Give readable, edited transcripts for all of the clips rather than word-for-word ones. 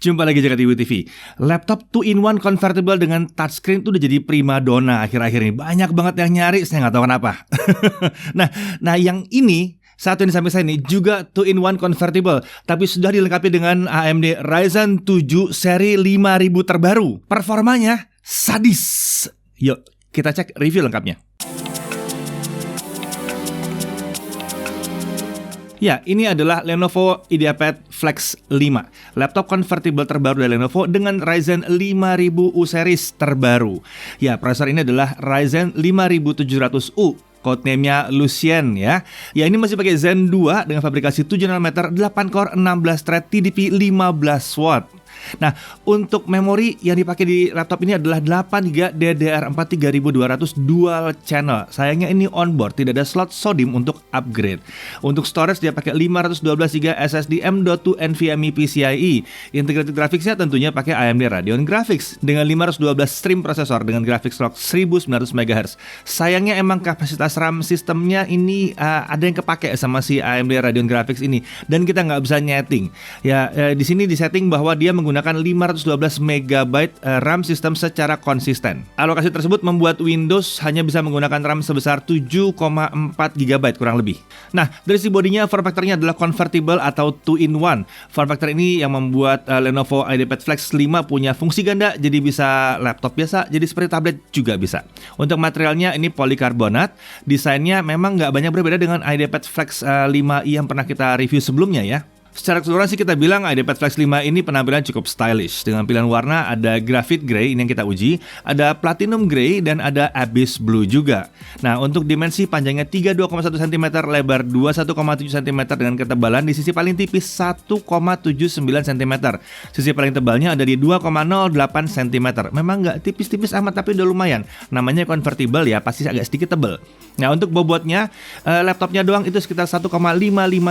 Jumpa lagi Jagat Ibu TV. Laptop 2-in-1 convertible dengan touchscreen tuh udah jadi prima donna akhir-akhir ini. Banyak banget yang nyari, saya nggak tahu kenapa. Nah yang ini satu yang di samping saya ini juga 2-in-1 convertible, tapi sudah dilengkapi dengan AMD Ryzen 7 seri 5000 terbaru. Performanya sadis. Yuk kita cek review lengkapnya. Ya, ini adalah Lenovo IdeaPad Flex 5, laptop convertible terbaru dari Lenovo dengan Ryzen 5000U series terbaru. Ya, prosesor ini adalah Ryzen 5700U. Codename-nya Lucien ya. Ya, ini masih pakai Zen 2 dengan fabrikasi 7 nanometer, 8 core, 16 thread, TDP 15 watt. Nah, untuk memori yang dipakai di laptop ini adalah 8GB DDR4 3200 dual channel. Sayangnya ini onboard, tidak ada slot SODIMM untuk upgrade. Untuk storage dia pakai 512GB SSD M.2 NVMe PCIe. Integrated graphics-nya tentunya pakai AMD Radeon Graphics dengan 512 stream prosesor dengan graphics clock 1900 MHz. Sayangnya emang kapasitas RAM sistemnya ini ada yang kepake sama si AMD Radeon Graphics ini dan kita nggak bisa nyeting. Ya, di sini disetting bahwa dia menggunakan 512 MB RAM sistem secara konsisten. Alokasi tersebut membuat Windows hanya bisa menggunakan RAM sebesar 7,4 GB kurang lebih. Nah, dari si bodinya form factor-nya adalah convertible atau 2-in-1. Form factor ini yang membuat Lenovo IdeaPad Flex 5 punya fungsi ganda, jadi bisa laptop biasa, jadi seperti tablet juga bisa. Untuk materialnya ini polikarbonat. Desainnya memang nggak banyak berbeda dengan IdeaPad Flex 5i yang pernah kita review sebelumnya ya. Secara keseluruhan sih kita bilang IdeaPad Flex 5 ini penampilan cukup stylish. Dengan pilihan warna ada graphite grey, ini yang kita uji, ada platinum grey, dan ada abyss blue juga. Nah, untuk dimensi panjangnya 32,1 cm, lebar 21,7 cm dengan ketebalan di sisi paling tipis 1,79 cm. Sisi paling tebalnya ada di 2,08 cm. Memang nggak tipis-tipis amat tapi udah lumayan. Namanya convertible ya, pasti agak sedikit tebal. Nah, untuk bobotnya, laptopnya doang itu sekitar 1,55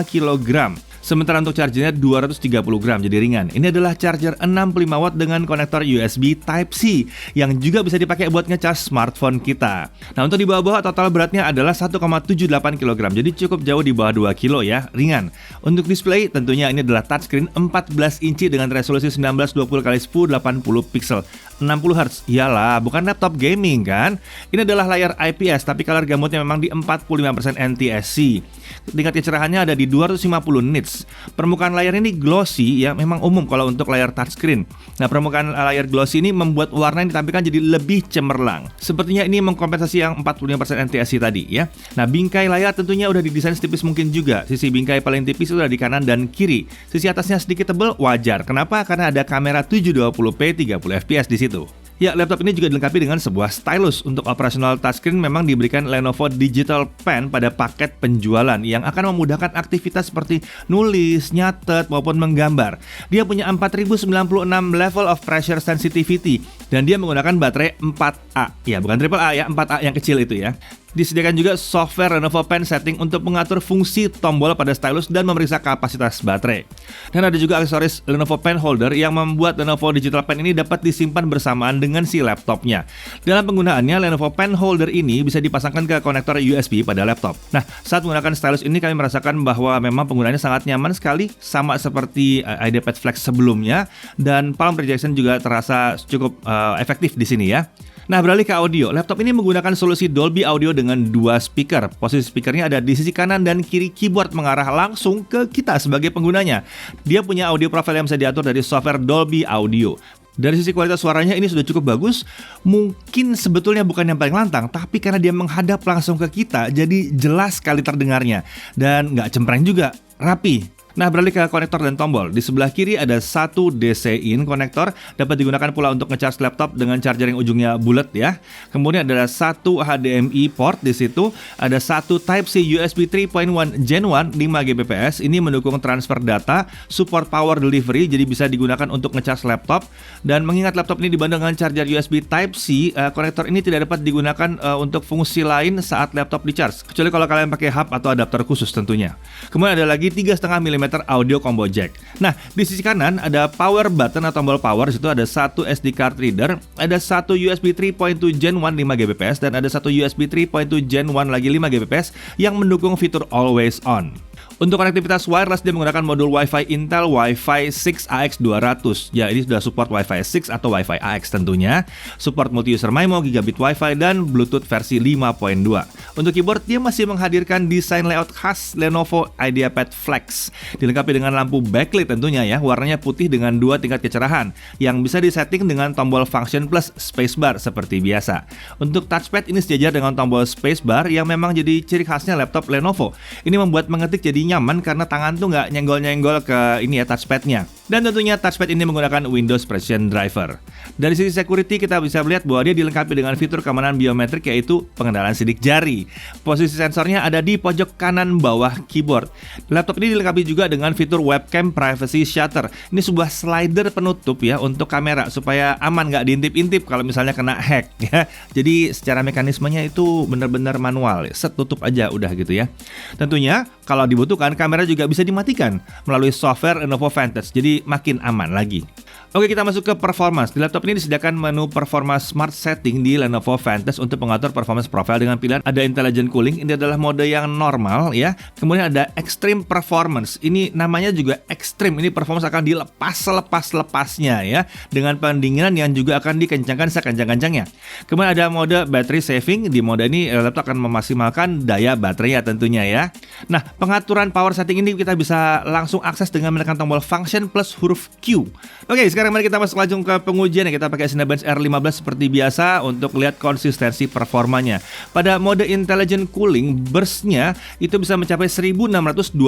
kg. Sementara untuk chargernya 230 gram, jadi ringan. Ini adalah charger 65 watt dengan konektor USB Type-C yang juga bisa dipakai buat ngecas smartphone kita. Nah, untuk di bawah-bawah total beratnya adalah 1,78 kg, jadi cukup jauh di bawah 2 kilo ya, ringan. Untuk display tentunya ini adalah touchscreen 14 inci dengan resolusi 1920x1080 pixel. 60 Hz, iyalah, bukan laptop gaming kan? Ini adalah layar IPS, tapi color gamutnya memang di 45% NTSC. Tingkat kecerahannya ada di 250 nits. Permukaan layar ini glossy ya, memang umum kalau untuk layar touchscreen. Nah, permukaan layar glossy ini membuat warna yang ditampilkan jadi lebih cemerlang. Sepertinya ini mengkompensasi yang 45% NTSC tadi ya. Nah, bingkai layar tentunya udah didesain setipis mungkin juga. Sisi bingkai paling tipis sudah di kanan dan kiri. Sisi atasnya sedikit tebal, wajar. Kenapa? Karena ada kamera 720p 30fps di situ. Ya, laptop ini juga dilengkapi dengan sebuah stylus. Untuk operasional touchscreen memang diberikan Lenovo Digital Pen pada paket penjualan yang akan memudahkan aktivitas seperti nulis, nyatet, maupun menggambar. Dia punya 4096 level of pressure sensitivity dan dia menggunakan baterai 4A. Ya, bukan triple A ya, 4A yang kecil itu ya. Disediakan juga software Lenovo Pen Setting untuk mengatur fungsi tombol pada stylus dan memeriksa kapasitas baterai. Dan ada juga aksesoris Lenovo Pen Holder yang membuat Lenovo Digital Pen ini dapat disimpan bersamaan dengan si laptopnya. Dalam penggunaannya, Lenovo Pen Holder ini bisa dipasangkan ke konektor USB pada laptop. Nah, saat menggunakan stylus ini kami merasakan bahwa memang penggunaannya sangat nyaman sekali, sama seperti IdeaPad Flex sebelumnya, dan palm projection juga terasa cukup efektif di sini ya. Nah, beralih ke audio. Laptop ini menggunakan solusi Dolby Audio dengan 2 speaker. Posisi speakernya ada di sisi kanan dan kiri keyboard mengarah langsung ke kita sebagai penggunanya. Dia punya audio profile yang bisa diatur dari software Dolby Audio. Dari sisi kualitas suaranya ini sudah cukup bagus. Mungkin sebetulnya bukan yang paling lantang, tapi karena dia menghadap langsung ke kita, jadi jelas sekali terdengarnya. Dan nggak cempreng juga, rapi. Nah, beralih ke konektor dan tombol. Di sebelah kiri ada satu DC-in konektor, dapat digunakan pula untuk ngecas laptop dengan charger yang ujungnya bulat ya. Kemudian ada satu HDMI port di situ, ada satu Type-C USB 3.1 Gen 1 5Gbps. Ini mendukung transfer data, support power delivery, jadi bisa digunakan untuk ngecas laptop. Dan mengingat laptop ini dibantu dengan charger USB Type-C, konektor ini tidak dapat digunakan untuk fungsi lain saat laptop di-charge, kecuali kalau kalian pakai hub atau adapter khusus tentunya. Kemudian ada lagi 3,5 mm audio combo jack. Nah, di sisi kanan ada power button atau tombol power. Di situ ada satu SD card reader, ada satu USB 3.2 Gen 1 5Gbps dan ada satu USB 3.2 Gen 1 lagi 5Gbps yang mendukung fitur always on. Untuk konektivitas wireless dia menggunakan modul Wi-Fi Intel Wi-Fi 6 AX200. Ya, ini sudah support Wi-Fi 6 atau Wi-Fi AX tentunya. Support multi-user MIMO, gigabit Wi-Fi, dan Bluetooth versi 5.2. Untuk keyboard, dia masih menghadirkan desain layout khas Lenovo IdeaPad Flex. Dilengkapi dengan lampu backlit tentunya ya, warnanya putih dengan 2 tingkat kecerahan, yang bisa disetting dengan tombol function plus spacebar seperti biasa. Untuk touchpad ini sejajar dengan tombol spacebar yang memang jadi ciri khasnya laptop Lenovo. Ini membuat mengetik jadi nyaman karena tangan tuh nggak nyenggol-nyenggol ke ini ya touchpadnya. Dan tentunya touchpad ini menggunakan Windows Precision Driver. Dari sisi security kita bisa melihat bahwa dia dilengkapi dengan fitur keamanan biometrik yaitu pengenalan sidik jari. Posisi sensornya ada di pojok kanan bawah keyboard. Laptop ini dilengkapi juga dengan fitur webcam privacy shutter. Ini sebuah slider penutup ya untuk kamera supaya aman nggak diintip-intip kalau misalnya kena hack ya. Jadi secara mekanismenya itu benar-benar manual, set tutup aja udah gitu ya. Tentunya kalau dibutuhkan kamera juga bisa dimatikan melalui software Lenovo Vantage, jadi makin aman lagi. Oke, kita masuk ke performance. Di laptop ini disediakan menu performance smart setting di Lenovo Vantage untuk mengatur performance profile dengan pilihan ada intelligent cooling, ini adalah mode yang normal ya. Kemudian ada extreme performance, ini namanya juga extreme, ini performance akan dilepas selepas-lepasnya ya, dengan pendinginan yang juga akan dikencangkan sekencang-kencangnya. Kemudian ada mode battery saving, di mode ini laptop akan memaksimalkan daya baterainya tentunya ya. Nah, pengaturan power setting ini kita bisa langsung akses dengan menekan tombol function plus huruf Q. Oke, sekarang mari kita masuk langsung ke pengujian ya. Kita pakai Cinebench R15 seperti biasa untuk lihat konsistensi performanya. Pada mode intelligent cooling, burst-nya itu bisa mencapai 1625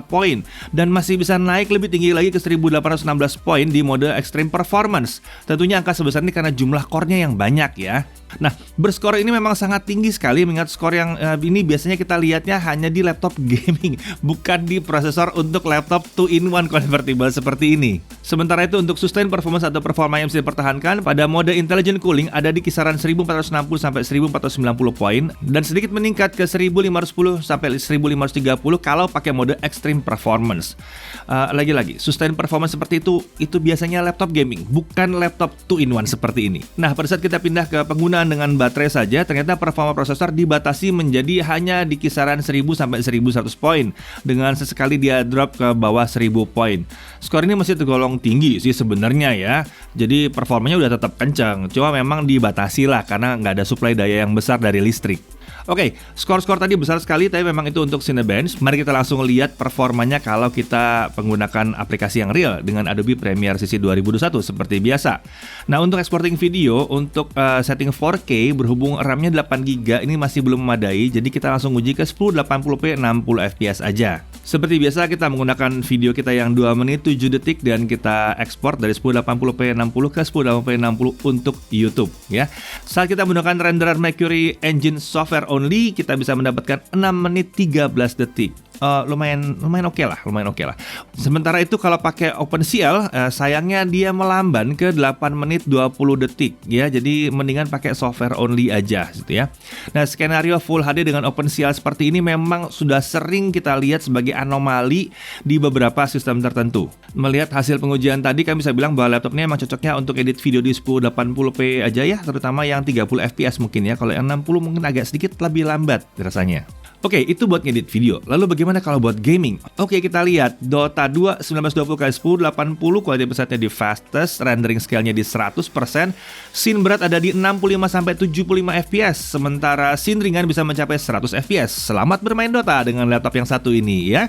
poin dan masih bisa naik lebih tinggi lagi ke 1816 poin di mode extreme performance. Tentunya angka sebesar ini karena jumlah core-nya yang banyak ya. Nah, burst score ini memang sangat tinggi sekali, mengingat skor yang ini biasanya kita lihatnya hanya di laptop gaming, bukan di prosesor untuk laptop 2-in-1 convertible seperti ini. Sementara itu untuk sustain performance atau performa yang bisa dipertahankan pada mode intelligent cooling ada di kisaran 1460 sampai 1490 poin dan sedikit meningkat ke 1510 sampai 1530 kalau pakai mode extreme performance. Lagi-lagi, sustain performance seperti itu biasanya laptop gaming, bukan laptop 2-in-1 seperti ini. Nah, pada saat kita pindah ke penggunaan dengan baterai saja, ternyata performa prosesor dibatasi menjadi hanya di kisaran 1000 sampai 1100 poin dengan sesekali dia drop ke bawah 1000 poin. Skor ini masih tergolong tinggi sih sebenarnya ya. Jadi performanya udah tetap kencang, cuma memang dibatasi lah karena nggak ada suplai daya yang besar dari listrik. Oke, skor-skor tadi besar sekali, tapi memang itu untuk Cinebench. Mari kita langsung lihat performanya kalau kita menggunakan aplikasi yang real dengan Adobe Premiere CC 2021 seperti biasa. Nah, untuk exporting video, untuk setting 4K berhubung RAM-nya 8GB ini masih belum memadai, jadi kita langsung uji ke 1080p 60fps aja. Seperti biasa kita menggunakan video kita yang 2 menit 7 detik dan kita ekspor dari 1080p 60 ke 1080p 60 untuk YouTube ya. Saat kita menggunakan renderer Mercury Engine software only, kita bisa mendapatkan 6 menit 13 detik. Lumayan oke lah. Sementara itu kalau pakai OpenCL, sayangnya dia melamban ke 8 menit 20 detik ya. Jadi mendingan pakai software only aja gitu ya. Nah, skenario Full HD dengan OpenCL seperti ini memang sudah sering kita lihat sebagai anomali di beberapa sistem tertentu. Melihat hasil pengujian tadi, kami bisa bilang bahwa laptop ini memang cocoknya untuk edit video di 1080p aja ya, terutama yang 30 fps mungkin ya. Kalau yang 60 mungkin agak sedikit lebih lambat rasanya. Oke, itu buat ngedit video. Lalu bagaimana kalau buat gaming? Oke, kita lihat Dota 2 1920x1080, quality presetnya di fastest, rendering scale-nya di 100%, scene berat ada di 65 sampai 75 fps, sementara scene ringan bisa mencapai 100 fps. Selamat bermain Dota dengan laptop yang satu ini ya.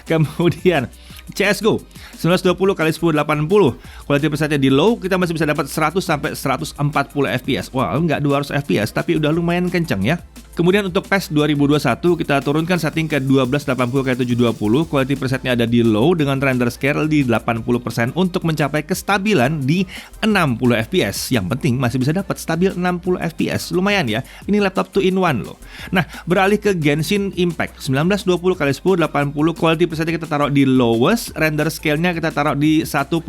Kemudian CSGO 1920x1080, quality presetnya di low, kita masih bisa dapat 100 sampai 140 fps. Wah, nggak 200 fps, tapi udah lumayan kencang ya. Kemudian untuk PES 2021 kita turunkan setting ke 1280x720, quality presetnya ada di low dengan render scale di 80% untuk mencapai kestabilan di 60 fps. Yang penting masih bisa dapat stabil 60 fps. Lumayan ya. Ini laptop 2-in-1 loh. Nah, beralih ke Genshin Impact 1920x1080, quality presetnya kita taruh di lowest, render scale-nya kita taruh di 1.0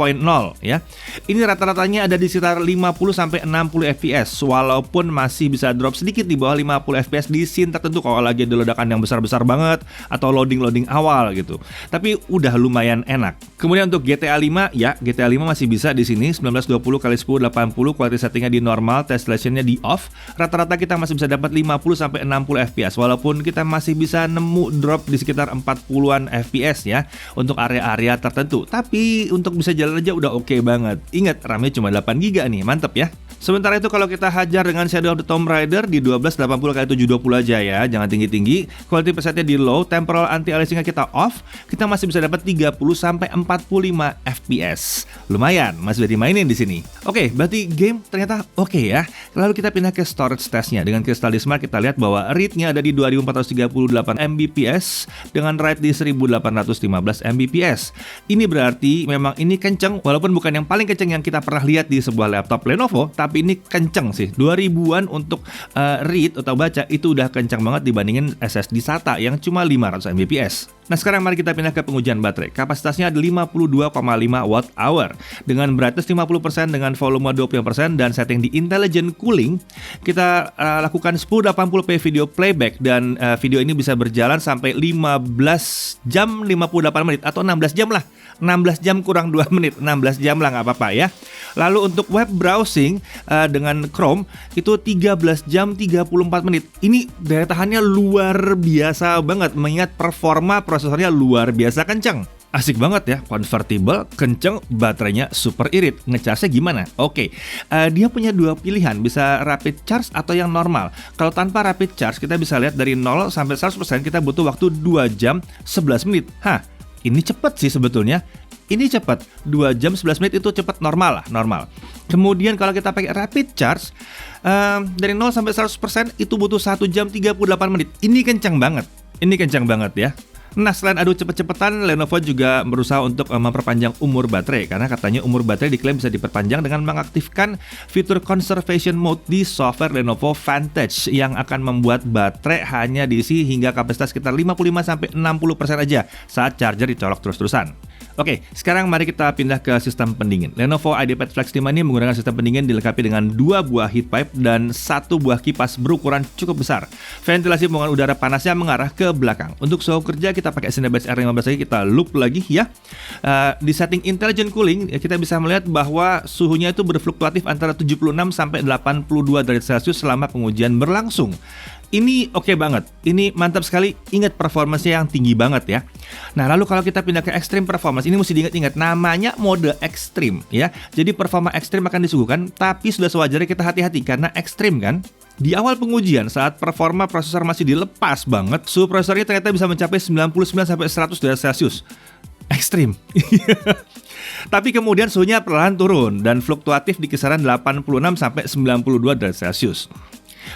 ya. Ini rata-ratanya ada di sekitar 50 sampai 60 fps walaupun masih bisa drop sedikit di bawah 50 fps FPS di scene tertentu kalau lagi ada ledakan yang besar-besar banget atau loading awal gitu. Tapi udah lumayan enak. Kemudian untuk GTA 5, ya GTA 5 masih bisa di sini 1920x1080, quality settingnya di normal, tessellationnya di off. Rata-rata kita masih bisa dapat 50-60 FPS walaupun kita masih bisa nemu drop di sekitar 40-an FPS ya untuk area-area tertentu. Tapi untuk bisa jalan aja udah oke banget. Ingat, RAM-nya cuma 8GB nih, mantep ya. Sementara itu kalau kita hajar dengan Shadow of the Tomb Raider di 1280x720 aja ya, jangan tinggi-tinggi. Quality presetnya di low, temporal anti-aliasingnya kita off, kita masih bisa dapat 30-45 FPS. Lumayan, masih bisa dimainin di sini. Oke, berarti game ternyata oke ya. Lalu kita pindah ke storage testnya. Dengan Crystal Disk Mark kita lihat bahwa read-nya ada di 2438 Mbps dengan write di 1815 Mbps. Ini berarti memang ini kenceng, walaupun bukan yang paling kenceng yang kita pernah lihat di sebuah laptop Lenovo, tapi ini kenceng sih. 2000-an untuk read atau baca itu udah kenceng banget dibandingin SSD SATA yang cuma 500 Mbps. Nah sekarang mari kita pindah ke pengujian baterai. Kapasitasnya ada 52,5 watt hour dengan brightness 50% dengan volume 25% dan setting di intelligent cooling. Kita lakukan 1080p video playback dan video ini bisa berjalan sampai 15 jam 58 menit atau 16 jam lah. 16 jam kurang 2 menit, 16 jam lah nggak apa-apa ya. Lalu untuk web browsing dengan Chrome itu 13 jam 34 menit. Ini daya tahannya luar biasa banget mengingat performa prosesornya luar biasa kencang. Asik banget ya, convertible, kenceng, baterainya super irit. Ngecasnya gimana? Oke, dia punya dua pilihan, bisa rapid charge atau yang normal. Kalau tanpa rapid charge kita bisa lihat dari 0 sampai 100% kita butuh waktu 2 jam 11 menit. Ini cepet sih sebetulnya. Ini cepat, 2 jam 11 menit itu cepat, normal lah, normal. Kemudian kalau kita pakai rapid charge dari 0 sampai 100% itu butuh 1 jam 38 menit. Ini kencang banget ya. Nah selain adu cepet-cepetan, Lenovo juga berusaha untuk memperpanjang umur baterai karena katanya umur baterai diklaim bisa diperpanjang dengan mengaktifkan fitur conservation mode di software Lenovo Vantage yang akan membuat baterai hanya diisi hingga kapasitas sekitar 55-60% aja saat charger dicolok terus-terusan. Oke, sekarang mari kita pindah ke sistem pendingin. Lenovo IdeaPad Flex 5 ini menggunakan sistem pendingin dilengkapi dengan 2 buah heat pipe dan 1 buah kipas berukuran cukup besar. Ventilasi pembuangan udara panasnya mengarah ke belakang. Untuk suhu kerja kita pakai Cinebench R15 lagi, kita loop lagi ya. Di setting intelligent cooling kita bisa melihat bahwa suhunya itu berfluktuatif antara 76 sampai 82 derajat Celcius selama pengujian berlangsung. Ini oke banget, ini mantap sekali, ingat performanya yang tinggi banget ya. Nah lalu kalau kita pindah ke extreme performance, ini mesti diingat-ingat, namanya mode ekstrim ya. Jadi performa ekstrim akan disuguhkan, tapi sudah sewajarnya kita hati-hati karena ekstrim kan. Di awal pengujian saat performa prosesor masih dilepas banget, suhu prosesornya ternyata bisa mencapai 99 sampai 100 derajat Celcius. Ekstrim. Tapi kemudian suhunya perlahan turun dan fluktuatif di kisaran 86 sampai 92 derajat Celcius.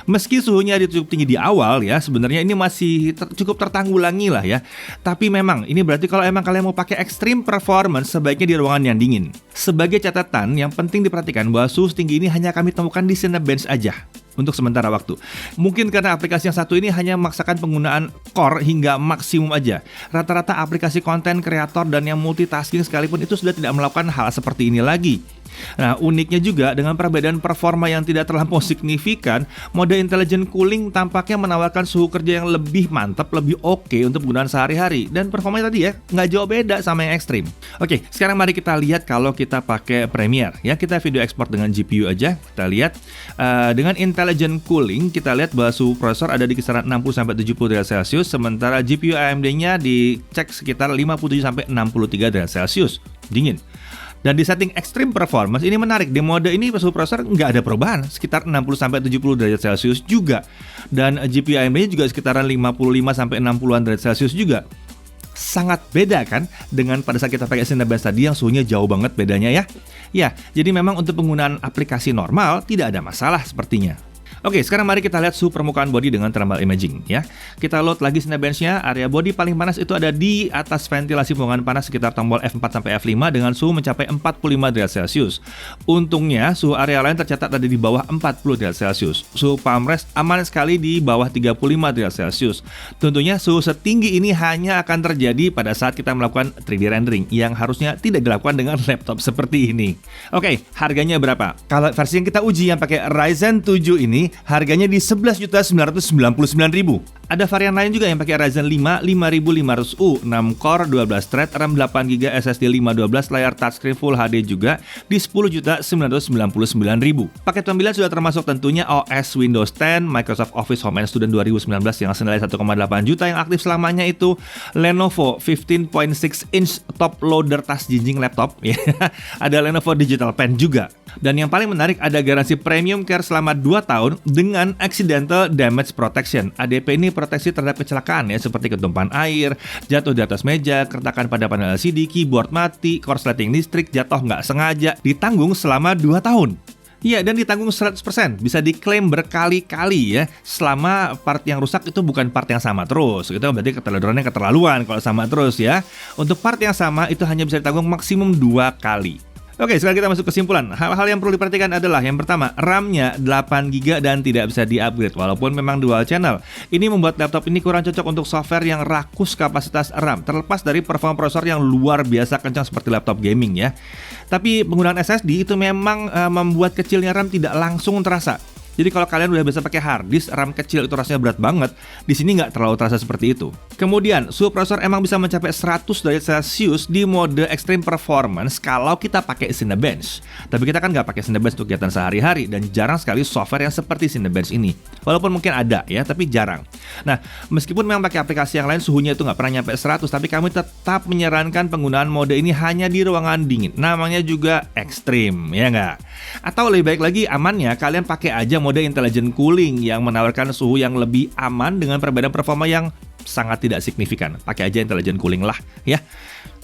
Meski suhunya cukup tinggi di awal ya, sebenarnya ini masih cukup tertanggulangi lah ya. Tapi memang ini berarti kalau emang kalian mau pakai extreme performance sebaiknya di ruangan yang dingin. Sebagai catatan, yang penting diperhatikan bahwa suhu tinggi ini hanya kami temukan di Cinebench aja untuk sementara waktu. Mungkin karena aplikasi yang satu ini hanya memaksakan penggunaan core hingga maksimum aja. Rata-rata aplikasi konten kreator dan yang multitasking sekalipun itu sudah tidak melakukan hal seperti ini lagi. Nah, uniknya juga dengan perbedaan performa yang tidak terlampau signifikan, mode intelligent cooling tampaknya menawarkan suhu kerja yang lebih mantap, lebih oke untuk penggunaan sehari-hari. Dan performanya tadi ya, nggak jauh beda sama yang ekstrim. Oke, sekarang mari kita lihat kalau kita pakai Premiere. Ya, kita video export dengan GPU aja. Kita lihat dengan intelligent cooling, kita lihat bahwa suhu prosesor ada di kisaran 60-70 derajat Celcius, sementara GPU AMD-nya dicek sekitar 57-63 derajat Celcius. Dingin. Dan di setting extreme performance ini menarik, di mode ini suhu prosesor nggak ada perubahan, sekitar 60-70 derajat Celcius juga. Dan GPU AMD juga sekitaran 55-60an derajat Celcius juga. Sangat beda kan dengan pada saat kita pakai Cinebench tadi yang suhunya jauh banget bedanya ya. Ya, jadi memang untuk penggunaan aplikasi normal tidak ada masalah sepertinya. Oke, sekarang mari kita lihat suhu permukaan body dengan thermal imaging ya. Kita load lagi Cinebench-nya, area body paling panas itu ada di atas ventilasi pembuangan panas sekitar tombol F4 sampai F5 dengan suhu mencapai 45 derajat Celcius. Untungnya suhu area lain tercatat ada di bawah 40 derajat Celcius. Suhu palm rest aman sekali di bawah 35 derajat Celcius. Tentunya suhu setinggi ini hanya akan terjadi pada saat kita melakukan 3D rendering yang harusnya tidak dilakukan dengan laptop seperti ini. Oke, harganya berapa? Kalau versi yang kita uji yang pakai Ryzen 7 ini harganya di 11.999.000. Ada varian lain juga yang pakai Ryzen 5 5500U, 6 core, 12 thread, RAM 8GB, SSD 512, layar touchscreen Full HD juga di 10.999.000. Paket pembelian sudah termasuk tentunya OS Windows 10, Microsoft Office Home and Student 2019 yang senilai 1,8 juta yang aktif selamanya itu, Lenovo 15.6 inch top loader tas jinjing laptop, ya. Ada Lenovo Digital Pen juga. Dan yang paling menarik ada garansi premium care selama 2 tahun dengan Accidental Damage Protection. ADP ini proteksi terhadap kecelakaan ya, seperti ketumpahan air, jatuh di atas meja, keretakan pada panel LCD, keyboard mati, korsleting listrik, jatuh nggak sengaja, ditanggung selama 2 tahun. Iya, dan ditanggung 100%, bisa diklaim berkali-kali ya, selama part yang rusak itu bukan part yang sama terus. Itu berarti keterlaluan kalau sama terus ya. Untuk part yang sama itu hanya bisa ditanggung maksimum 2 kali. Oke, sekarang kita masuk kesimpulan. Hal-hal yang perlu diperhatikan adalah yang pertama, RAM-nya 8GB dan tidak bisa di-upgrade walaupun memang dual channel. Ini membuat laptop ini kurang cocok untuk software yang rakus kapasitas RAM, terlepas dari performa prosesor yang luar biasa kencang seperti laptop gaming ya. Tapi penggunaan SSD itu memang membuat kecilnya RAM tidak langsung terasa. Jadi kalau kalian udah biasa pakai hard disk, RAM kecil itu rasanya berat banget. Di sini nggak terlalu terasa seperti itu. Kemudian, suhu prosesor emang bisa mencapai 100 derajat Celcius di mode Extreme Performance kalau kita pakai Cinebench. Tapi kita kan nggak pakai Cinebench untuk kegiatan sehari-hari dan jarang sekali software yang seperti Cinebench ini. Walaupun mungkin ada ya, tapi jarang. Nah, meskipun memang pakai aplikasi yang lain suhunya itu nggak pernah nyampe 100, tapi kami tetap menyarankan penggunaan mode ini hanya di ruangan dingin. Namanya juga Extreme, ya nggak? Atau lebih baik lagi amannya kalian pakai aja mode intelligent cooling yang menawarkan suhu yang lebih aman dengan perbedaan performa yang sangat tidak signifikan. Pakai aja intelligent cooling lah ya.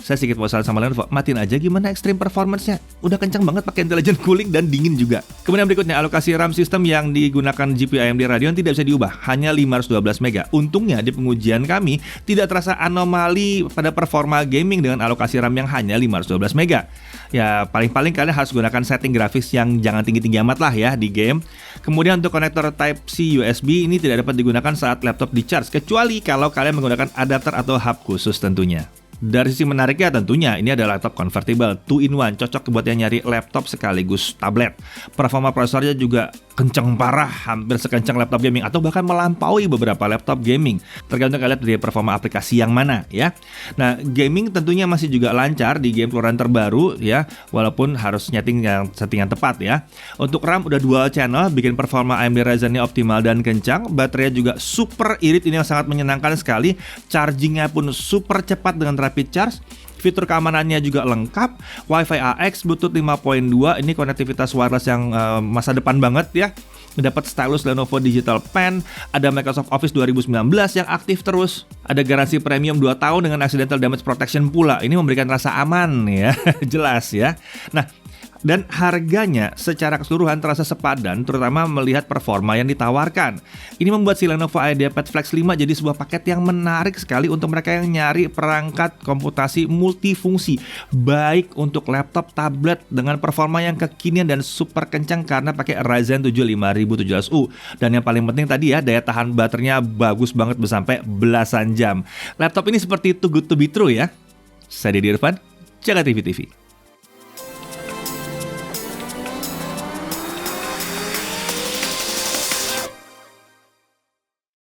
Saya sedikit bosan sama Lenovo, matiin aja gimana extreme performance-nya. Udah kencang banget pakai intelligent cooling dan dingin juga. Kemudian berikutnya, alokasi RAM sistem yang digunakan GPU AMD Radeon tidak bisa diubah, hanya 512MB. Untungnya di pengujian kami tidak terasa anomali pada performa gaming dengan alokasi RAM yang hanya 512MB. Ya paling-paling kalian harus gunakan setting grafis yang jangan tinggi-tinggi amat lah ya di game. Kemudian untuk konektor Type-C USB ini tidak dapat digunakan saat laptop di-charge, kecuali kalau kalian menggunakan adapter atau hub khusus tentunya. Dari sisi menariknya tentunya ini adalah laptop convertible 2-in-1, cocok buat yang nyari laptop sekaligus tablet. Performa prosesornya juga kenceng parah, hampir sekencang laptop gaming atau bahkan melampaui beberapa laptop gaming. Tergantung kalian dari performa aplikasi yang mana ya. Nah, gaming tentunya masih juga lancar di game keluaran terbaru ya, walaupun harus setting yang tepat ya. Untuk RAM udah dual channel, bikin performa AMD Ryzen-nya optimal dan kencang. Baterainya juga super irit, ini yang sangat menyenangkan sekali. Chargingnya pun super cepat dengan rapid charge. Fitur keamanannya juga lengkap, Wi-Fi AX, Bluetooth 5.2, ini konektivitas wireless yang masa depan banget ya. Dapat stylus Lenovo Digital Pen, ada Microsoft Office 2019 yang aktif terus, ada garansi premium 2 tahun dengan Accidental Damage Protection pula. Ini memberikan rasa aman ya, jelas ya. Nah, dan harganya secara keseluruhan terasa sepadan, terutama melihat performa yang ditawarkan. Ini membuat si Lenovo IdeaPad Flex 5 jadi sebuah paket yang menarik sekali untuk mereka yang nyari perangkat komputasi multifungsi, baik untuk laptop, tablet dengan performa yang kekinian dan super kencang karena pakai Ryzen 7 5700U. Dan yang paling penting tadi ya, daya tahan baterainya bagus banget sampai belasan jam. Laptop ini seperti too good to be true ya. Saya Deddy Irfan, Jaga TV TV.